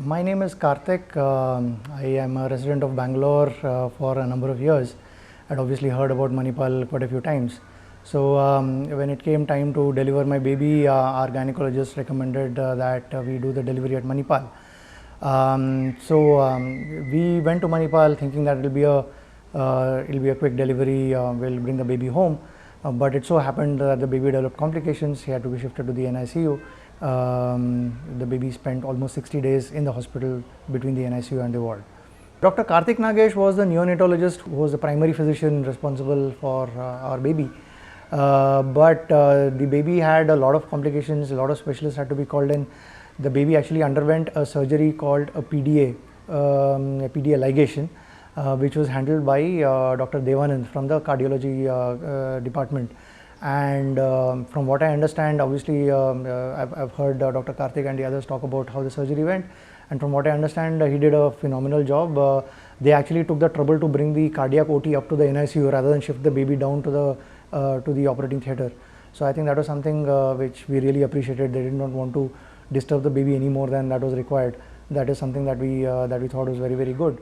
My name is Karthik. I am a resident of Bangalore for a number of years. I'd obviously heard about Manipal quite a few times. So when it came time to deliver my baby, our gynecologist recommended that we do the delivery at Manipal. We went to Manipal thinking that it'll be a quick delivery. We'll bring the baby home. But it so happened that the baby developed complications. He had to be shifted to the NICU. The baby spent almost 60 days in the hospital between the NICU and the ward. Dr. Karthik was the neonatologist who was the primary physician responsible for our baby. But the baby had a lot of complications, a lot of specialists had to be called in. The baby actually underwent a surgery called a PDA ligation, which was handled by Dr. Devanand from the cardiology department. And from what I understand, obviously I've heard Dr. Karthik and the others talk about how the surgery went, and from what I understand he did a phenomenal job. They actually took the trouble to bring the cardiac OT up to the NICU rather than shift the baby down to the operating theatre. So I think that was something which we really appreciated. They did not want to disturb the baby any more than that was required. That is something that we thought was very, very good.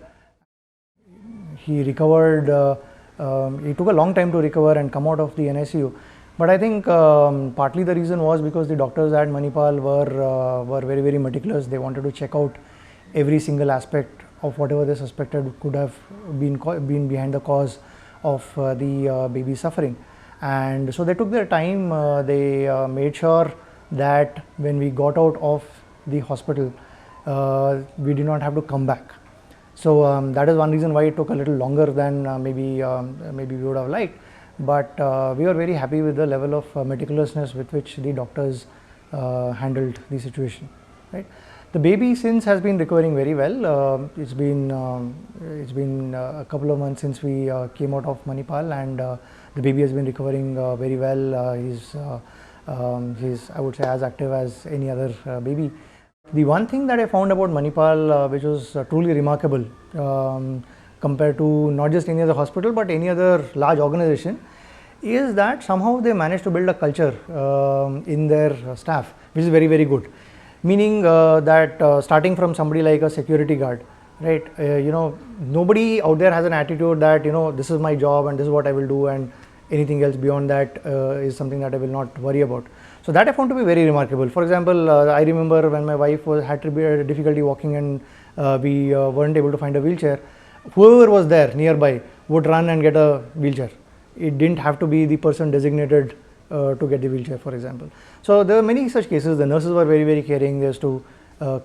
He recovered. It took a long time to recover and come out of the NICU, but I think partly the reason was because the doctors at Manipal were very, very meticulous. They wanted to check out every single aspect of whatever they suspected could have been behind the cause of the baby's suffering, and so they took their time. They made sure that when we got out of the hospital, we did not have to come back. So that is one reason why it took a little longer than maybe we would have liked, but we were very happy with the level of meticulousness with which the doctors handled the situation. Right, the baby since has been recovering very well. It's been a couple of months since we came out of Manipal, and the baby has been recovering very well. He's I would say as active as any other baby. The one thing that I found about Manipal which was truly remarkable compared to not just any other hospital but any other large organization is that somehow they managed to build a culture in their staff which is very, very good. Meaning that starting from somebody like a security guard, right, nobody out there has an attitude that this is my job and this is what I will do, and anything else beyond that is something that I will not worry about. So that I found to be very remarkable. For example, I remember when my wife had difficulty walking and we weren't able to find a wheelchair, whoever was there nearby would run and get a wheelchair. It didn't have to be the person designated to get the wheelchair, for example. So there were many such cases. The nurses were very, very caring. They used to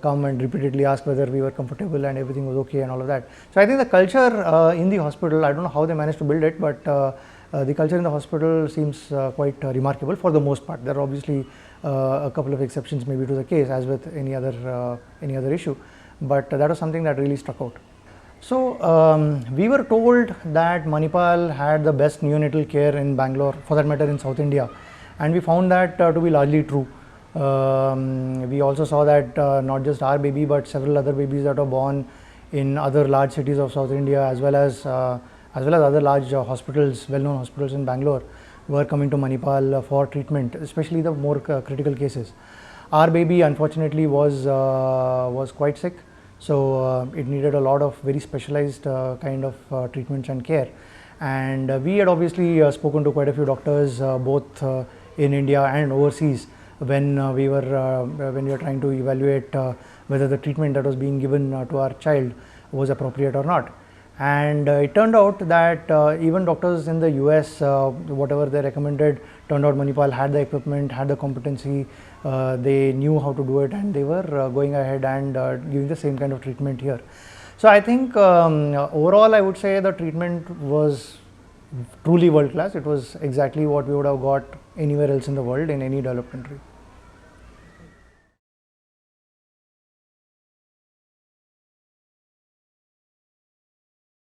come and repeatedly ask whether we were comfortable and everything was okay and all of that. So I think the culture in the hospital, I don't know how they managed to build it, but the culture in the hospital seems quite remarkable for the most part. There are obviously a couple of exceptions maybe to the case, as with any other issue, but that was something that really struck out. So we were told that Manipal had the best neonatal care in Bangalore, for that matter in South India, and we found that to be largely true. We also saw that not just our baby but several other babies that were born in other large cities of South India, as well as other large hospitals, well-known hospitals in Bangalore, were coming to Manipal for treatment, especially the more critical cases. Our baby unfortunately was quite sick, so it needed a lot of very specialized kind of treatments and care. And we had obviously spoken to quite a few doctors both in India and overseas when we were trying to evaluate whether the treatment that was being given to our child was appropriate or not. And it turned out that even doctors in the US, whatever they recommended, turned out Manipal had the equipment, had the competency, they knew how to do it, and they were going ahead and giving the same kind of treatment here. So I think overall I would say the treatment was truly world class. It was exactly what we would have got anywhere else in the world in any developed country.